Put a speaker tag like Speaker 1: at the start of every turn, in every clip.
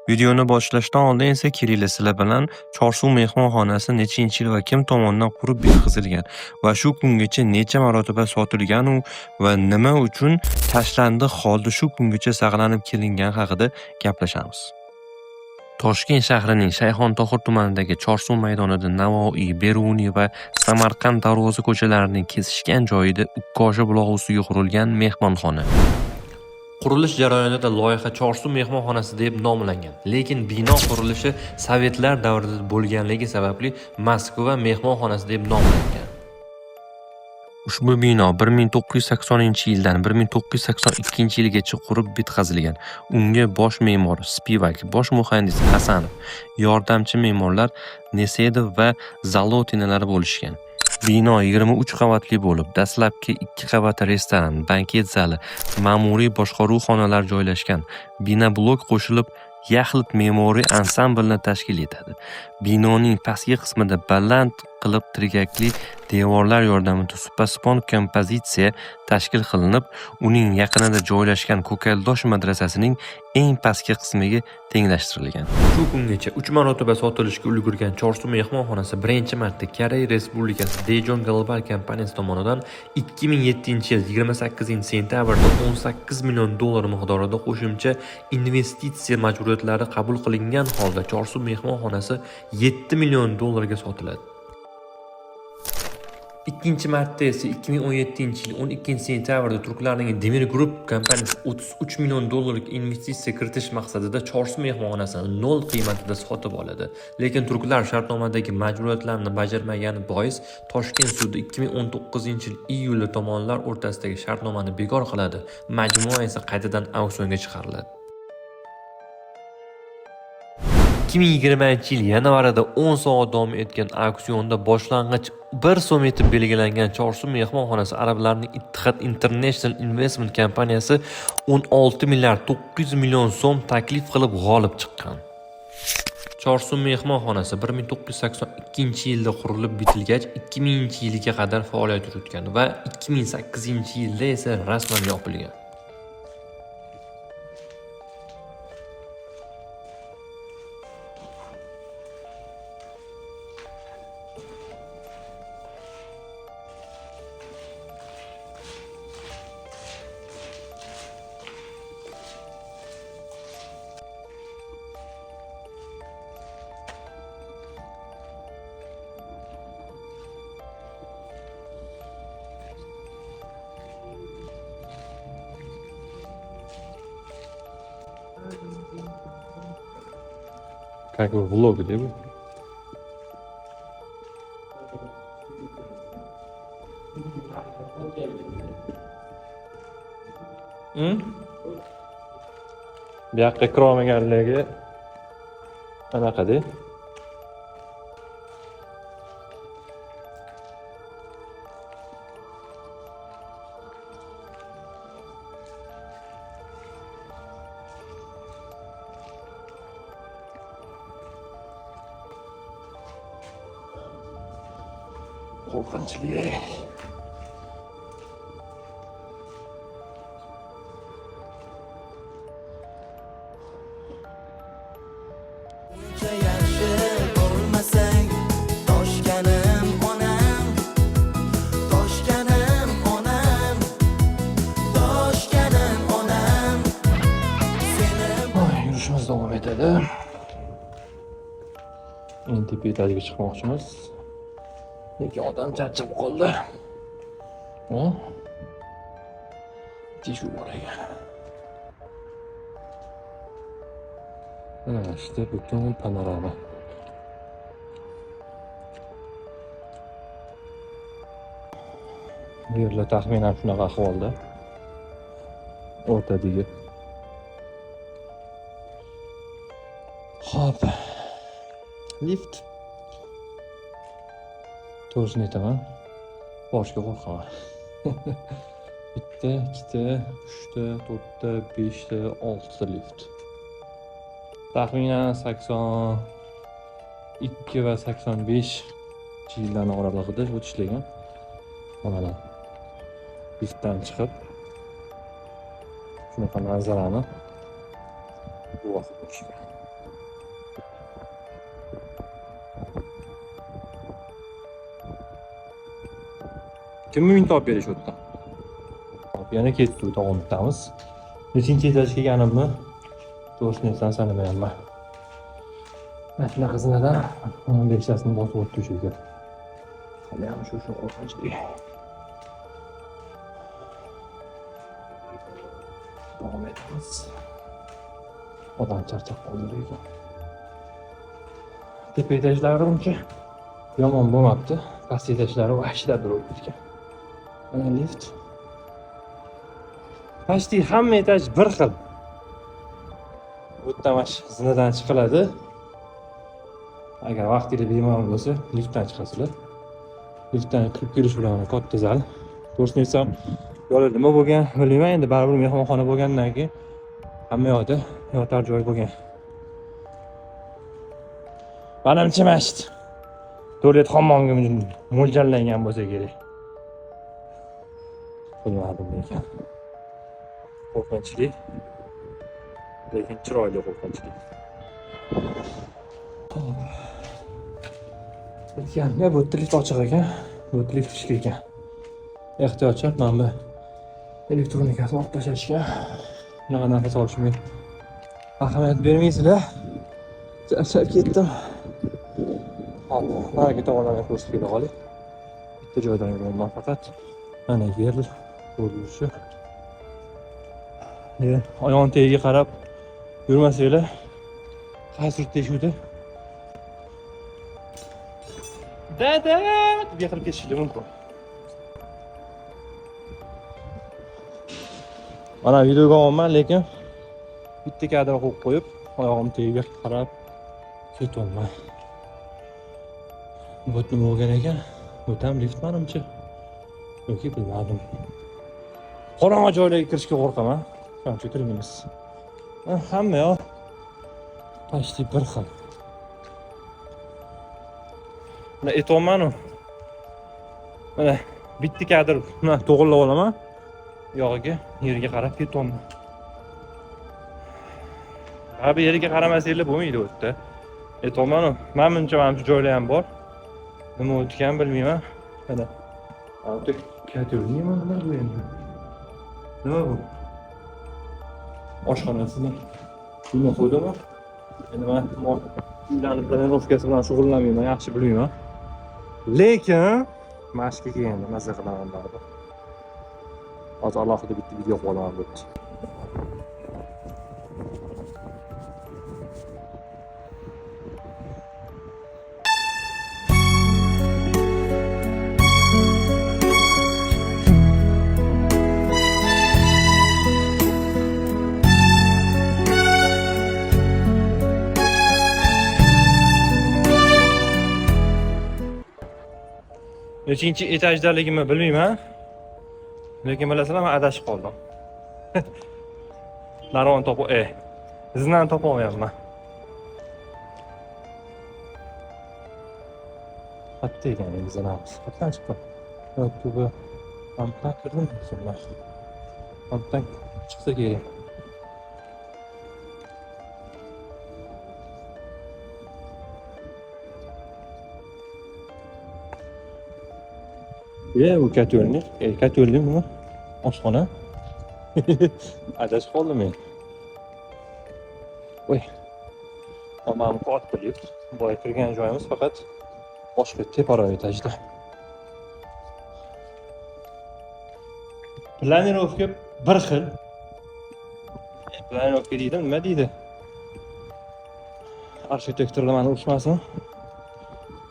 Speaker 1: Videoni boshlashdan oldin esa Kirilla sizlar bilan Chorsu mehmonxonasi nechinchi yil va kim tomonidan qurib bitkazilgan va shu kungacha necha marotaba sotilgan va nima uchun tashlandiq holda shu kungacha saqlanib kelingani haqida gaplashamiz. Toshkent shahrining Shayxontohur tumanidagi Chorsu maydonida Navoiy, Beruniy va Samarqand Darvoza ko'chalarining kesishgan joyida Ukkosha bulog'i ustiga qurilgan mehmonxona. Qurilish jarayonida loyiha Chorsu mehmonxonasi deb nomlangan, lekin bino qurilishi sovetlar davrida bo'lganligi sababli Moskva mehmonxonasi deb nomlangan. Ushbu bino 1980-yildan 1982-yilgacha qurib bitkazilgan. Unga bosh me'mor Spivak, bosh muhandis Hasanov, yordamchi me'morlar Nesedov va Zalotinalar bo'lishgan. Bino 23 qavatli bo'lib, dastlabki 2 qavat restoran, banket zali, ma'muriy boshqaruv xonalari joylashgan. Bino blok qo'shilib, yaxlit me'moriy ansamblni tashkil etadi. Binoning pastki qismida baland qilib tirgakli devorlar yordamida supasipon kompozitsiya tashkil qilinib, uning yaqinida joylashgan Ko'kaldosh madrasasining eng pastki qismiga tenglashtirilgan. Shu kungacha 3 marotaba sotilishga ulgurgan Chorsu mehmonxonasi birinchi marta Koreya Respublikasi Daejeon Global kompaniyasi tomonidan 2007-yil 28-sentyabrda $18 million miqdorida qo'shimcha investitsiya majburiyatlari qabul qilingan holda Chorsu mehmonxonasi $7 million ga sotiladi. Ikkinchi marta esa 2017-yil 12-sentyabrda turklarning Demir Group kompaniyasi $33 million investitsiya kiritish maqsadida Chorsu mehmonxonasini nol qiymatida sotib oladi. Lekin turklar shartnomadagi majburiyatlarni bajarmagani bois Toshkent sudi 2019-yil iyulda tomonlar o'rtasidagi shartnomani bekor qiladi. Majmua esa qaytadan auksionga chiqariladi. 2020-yil yanvarida 10 soat davom etgan auksionda boshlang'ich 1 so'm etib belgilangan Chorsu mehmonxonasi arablarning Ittihad International Investment kompaniyasi 16 milliard 900 million so'm taklif qilib g'olib chiqqan. Chorsu mehmonxonasi 1982-yilda qurilib bitilgach 2000-yilga qadar faoliyat yuritgan va 2008-yilda esa rasman yopilgan. Как бы влог, да? Bu yoqqa kirolmaganligi anaqada. Qo'rqinchli. Yurishimiz davom etadi. Endi tepa etagiga chiqmoqchimiz. Lekin odam charchab qoldi. Tishu bor ekan. İşte butun panorama. Bu yerlar taxminan shunaqa ahvolda. O'rtadagi. Xo'p. Lift. To'g'risini aytaman. Boshga qo'rqaman. Bitta, ikkita, uchta, to'rtta, beshta, oltita lift. Taxminan 82 va 85 yillarni oralig'ida o'tishlagan. Mana liftdan chiqib shunaqa manzarani bu vaqt ko'rishgan. Kimga uy topib berish o'tdi? Hop, yana ketdi, davom etamiz. Nechinchi etajga kelganimni to'g'risini aytsam sanamayapman. Mana shunaqa zinadan 15 tasini bosib o'tdi o'sha yerga. Hali ham shu qo'rqinchli. Davom etamiz. Odam charchab qoldi lekin. Tepa etajlari uncha yomon bo'lmabdi. Past etajlari vahshida durib ketgan. Mana lift. Почти hamma etaj bir xil. O'tdan mash zinadan chiqiladi. Agar vaqtingiz bemalol bo'lsa, liftdan chiqasizlar. Liftdan kirib kelish bilan katta zal. To'g'risini aytsam, yo'li nima bo'lgan, bilmayman. Endi baribir mehmonxona bo'lgandan keyin hamma yoqda yotar joy bo'lgan. Menimcha mashit tualet hammonga mo'ljallangan bo'lsa kerak. Bilmadim lekin. Qo'rqinchli. Lekin chiroyli qo'rqinchli. Yanga bu lift ochiq ekan. Bu lift ishli ekan. Ehtiyotchi mana bu elektronikasini olib tashlashgan. Bunaqa nafas olishimga ahamiyat bermaysizlar. Charchab ketdim. Hop, nariga tomonlarga ko'rsatib kela qoling. Bitta joydan yuraman faqat. Mana yer ko'rinishi. Oyoq tagiga qarab yurmasanglar, qaysi teshuvda? Dada, deb yiqilib ketishingiz mumkin. Mana videoga olman, lekin bitta kadr qo'yib qo'yib, oyog'im tagiga qarab ketyapman. Bu nima bo'lgan ekan? Bu ham lift menimcha. Yoki bilmadim. Qorong'i joylarga kirishga qo'rqaman. Qancha kirmaymiz. Hamma yoq почти bir xil. Mana aytolmanu. Mana bitta kadr to'g'rilab olaman. Yog'iga, yerga qarab ketyapman. Abi yerga qaramasanglar bo'lmaydi o'tda. Aytolmanu. Menimcha mana shu joylar ham bor. Nima o'tgan bilmayman. Mana. Avto katerni nima bu endi? Nima bu? Oshxonasini nima qo'ydimi? Endi men uylanib planirovkasi bilan shug'ullanmayman, yaxshi bilmayman. Lekin mashqqa kelganda mazza qilaman baribir. Hozir alohida bitta video qo'yaman bo'pti. Nechinchi etajdaligimni bilmayman. Lekin bilasizlar, men adashib qoldim. Naron topib, izidan topa olmayapman. Qatta ekan izidan. Qatdan chiqdi. Yo'q, bu ampdan kirdim sonlar. Ampdan chiqsa kerak. Bu katyolnik. Katyolnik nima? Oshxona. Adashib qoldim men. Voy. Omam katta lift. Boya kirgan joyimiz faqat boshqa teparoq etajda. Planirovka bir xil. Planirovka deydi, nima deydi? Arxitektorlar meni urishmasin.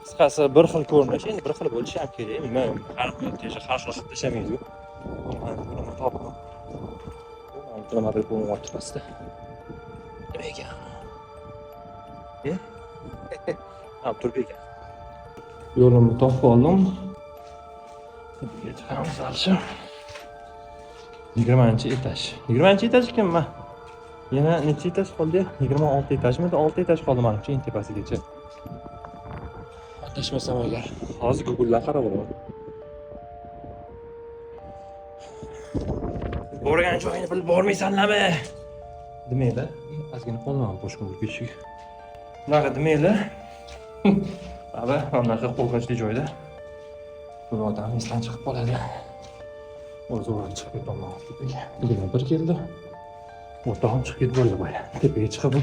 Speaker 1: Qisqasi bir xil ko'rinish, endi bir xil bo'lishi ham kerak. Nima, har xil qarshi tashamaydi-ku. Buni topdim. Nimadir bo'lmoqchi pastda. Nima ekan? Ha, turib ekan. Yo'limni topib oldim. Ketamiz alishim. 20-etaj. 20-etaj ekanmi? Yana necha etaj qoldi? 26 etajmi? 6 etaj qoldi menimcha, eng tepasigacha. Adashmasam agar. Hozir Google'dan qarab olaman. Borgan joyini bilib bormaysanlarmi? Demaylar. Ozgina qolman boshqa bo'lib ketishiga. Bunaqa demaylar. Aba, bunaqa qo'rqinchli joyda bir odam esdan chiqib qoladi. O'zi o'rab chiqib ketaman tepaga. Bugun bir keldi. O'rtog'im chiqib ketib bo'ldi boya. Tepaga chiqib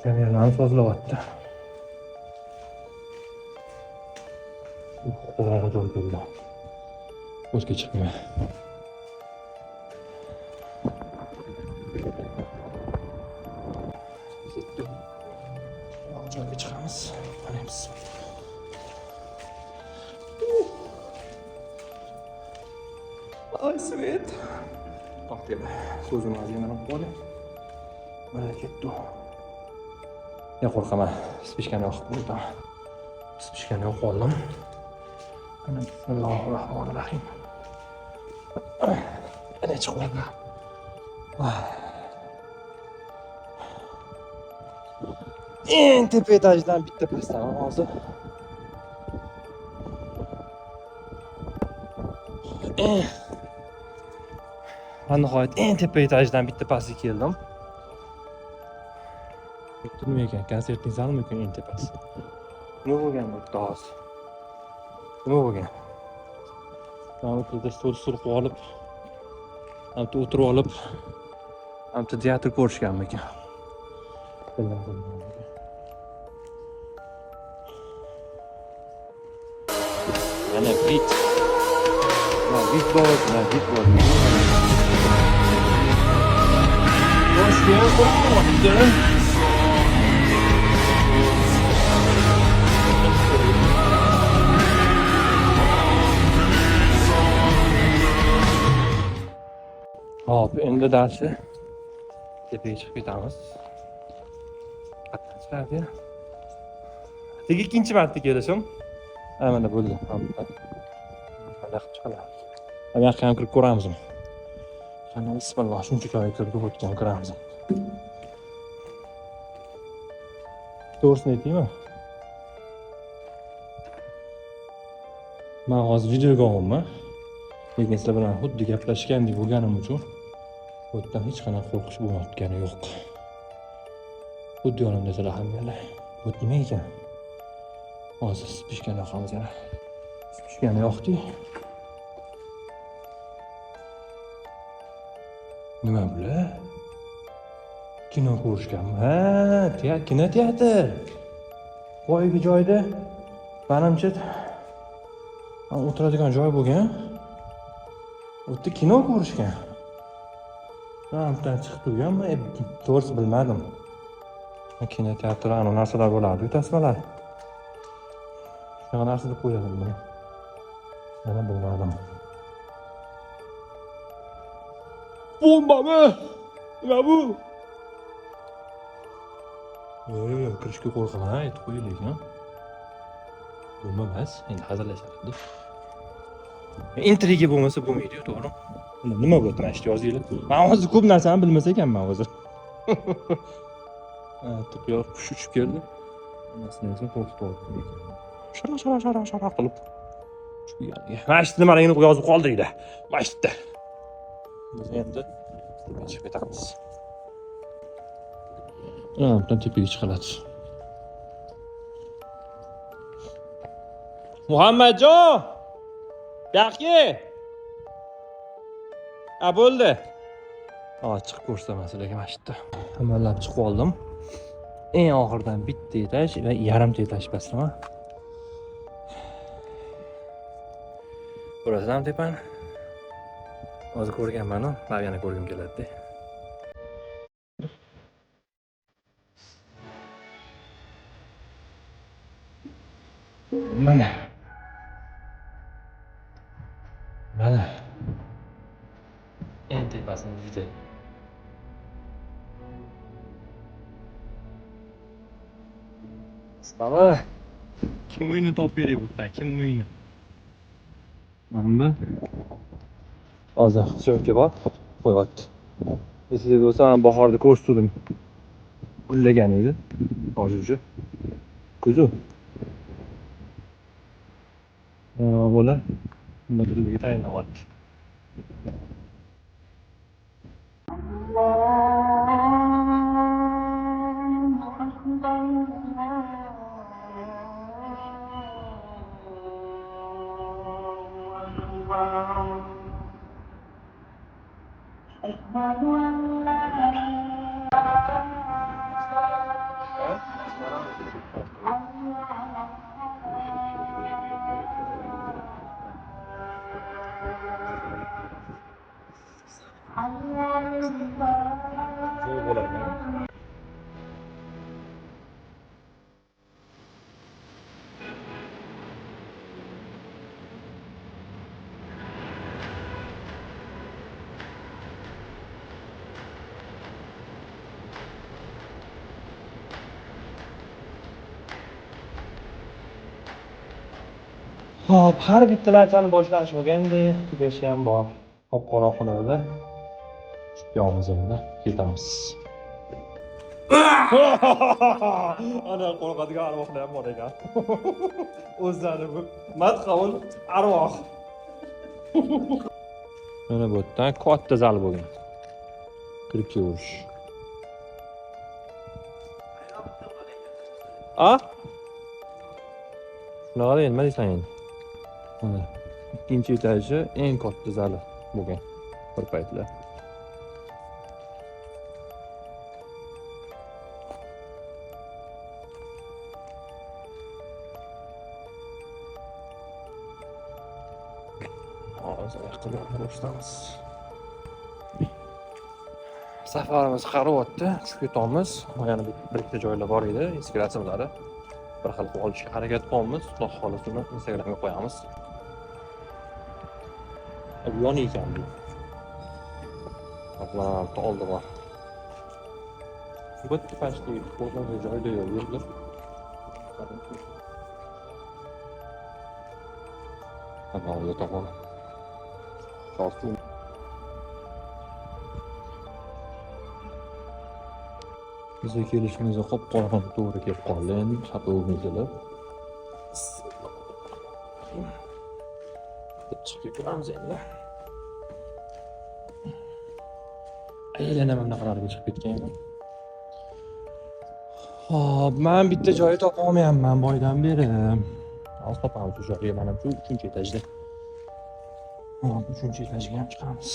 Speaker 1: kamerani sozlayapti. Qorong'i joy keldi. O'zga chiqmayman. Joyga chiqamiz. Qaraymiz. Ay svet. To'xtaydi. Ko'zim azimlanib qoldi. Mana ketdi. Ya qo'rqaman. Spishkani yoqib qo'ydim. Spishkani yoqib oldim. Ana bismillahirrohmanirrohim. Ana chiqdi. En tepe etajdan bitta pastdan hozir. Ben nihoyat en tepe etajdan bitta pastga keldim. Nima ekan? Konsertning zalmi ekan en tepasi. Nima bo'lgan bu toz? Nima bo'lgan? Men o'tirda stol qilib olib, hamda o'tirib olib, hamda teatr ko'rishganmi ekan? Bilmadim. Mana bit. Bit bor. Toshkent qo'rqmoqda. Hop, endi darsi tepaga chiqib ketamiz. Qatnashlarga. Tegi ikkinchi marta kelishim. Mana bo'ldi. Mana qilib chiqamiz. Mana yoqqa ham kirib ko'ramiz. Qani bismillah, shuncha joyga kirib o'tgan ko'ramiz. To'g'risini aytaymi? Men hozir videoga olyapman. Lekin sizlar bilan xuddi gaplashgandek bo'lganim uchun bu yerdan hech qanaqa qo'rqish bo'lmayotgani yo'q. Xuddi yonimda sizlar hammalar. Bu nima ekan? Hozir pishgan yoqamiz yana. Pishgan yoqdi. Nima bular? Kino ko'rishganmi? Ha, kinoteatr. Boyagi joyda menimcha o'tiradigan joy bo'lgan. U yerda kino ko'rishgan. Hamdan chiqib turganmi? To'g'risi bilmadim. Kinoteatr ana narsalar bo'ladi, tasmalar. Shunaqa narsa deb qo'yadim buni. Mana bilmadim. Bombami? Nima bu? Yo'q, kirishga qo'rqaman, aytib qo'yaylik, ha. Bomba emas, endi hazillashamiz. Intriga bo'lmasa bo'lmaydi-ku, to'g'ri. Nima bo'ldi mana shu yozinglar. Men hozir ko'p narsani bilmas ekanman hozir. Tiqyoq qush uchib keldi. Nasibni qo'rqitib oldi. Shara qilib. Mana shu nimaligini yozib qoldinglar. Mana shu yerda. Biz endi chiqib ketamiz. Bundan tepaga chiqiladi. Muhammadjon! Yaxshi. Bo'ldi. Chiqib ko'rsaman sizlarga mana shu yerda. Hammalarini chiqib oldim. Eng oxirdan bitta etaj va yarimta etaj pastman. Burasi ham tepani. Hozir ko'rganman-ku, men yana ko'rgim keladi. Mana. En tepasini juda. Baba, kim uyni topib berib o'tdi? Kim uyni? Mana bu. Hozir syomka bor, qo'yapti. Esingizda bo'lsa, men bahorda ko'rsatdim. Gullagan edi. Hozircha. Kuzu. Bo'lar. Bunda bizga tayinlayapti. Hop, har bitta narsani boshlash bo'lganda, tugashi ham bor. Qop-qora xonada yo'miz endi ketamiz. Ana qo'rqadigan arvohlar ham bor ekan. O'zlari bu madqavul arvoh. Mana bu yerdan katta zal bo'lgan. Kirib kelish. A? Shunaqa nima deysan endi? Mana ikkinchi etaji eng katta zali bo'lgan bir paytlar. Hozir yaqinroq boshlaymiz. Safarimiz qarayapti, tushib ketamiz. Yana bir ikkita joylar bor edi, eski rasmlari. Bir xil qilib olishga harakat qilamiz. Xudo xolasa uni Instagramga qo'yamiz. Bu yon ekan bu. Mana oldi bor. Bitta pastda qo'ygan joyda yo'q. Ana oldi to'g'ri. Sağolsun. Bize kelishimizni qop-qorong'i to'g'ri kelib qoldi. Endi xatog'imizlar. Chiqib ketamiz endi. Aylanam bunaqalarga chiqib ketgan. Hop, men bitta joy topa olmayapman boydan beri. Hozir topamiz shu joyga, mana shu 3-etajda. Hop, 3-etajga ham chiqamiz.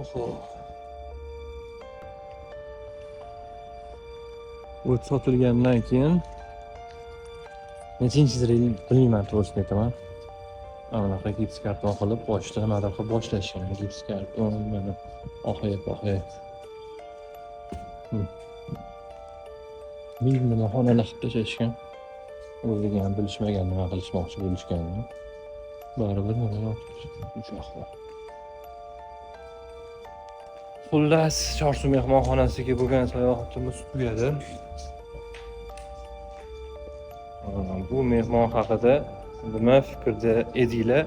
Speaker 1: Oho. O't sotilgandan keyin nechinchi yil bilmayman, to'g'risini aytaman. Anaqa gips karton qilib boshda nimadir qilib boshlashgan. Gips karton mana oxoya. Nima xonani qilib tashlashgan. O'zligi ham bilishmagan nima qilishmoqchi bo'lishganini. Baribir nima yo'q. Xullas, Chorsu mehmonxonasiga bo'lgan sayohatimiz tugadi. Bu mehmon haqida nima fikrda edinglar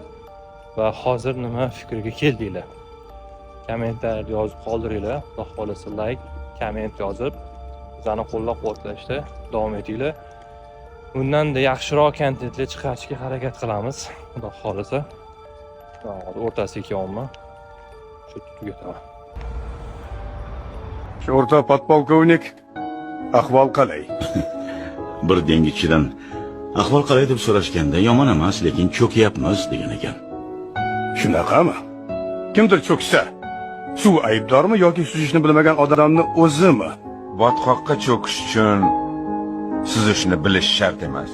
Speaker 1: va hozir nima fikrga keldinglar? Kommentariyada yozib qoldiringlar. Xudo xolasa like, komment yozib, bizani qo'llab-quvvatlashda davom etinglar. Bundan-da yaxshiroq kontentlar chiqarishga harakat qilamiz. Xudo xolasa. O'rtasiga kelyapman. Shu tugataman.
Speaker 2: O'rta podpolkovnik, ahvol qalay?
Speaker 3: Bir dengizchidan ahvol qalay deb so'rashganda yomon emas, lekin cho'kyapmiz degan ekan.
Speaker 2: Shunaqami? Kimdir cho'ksa, suv aybdormi yoki suzishni bilmagan odamni o'zimi?
Speaker 4: Botqoqqa cho'kish uchun suzishni bilish shart emas.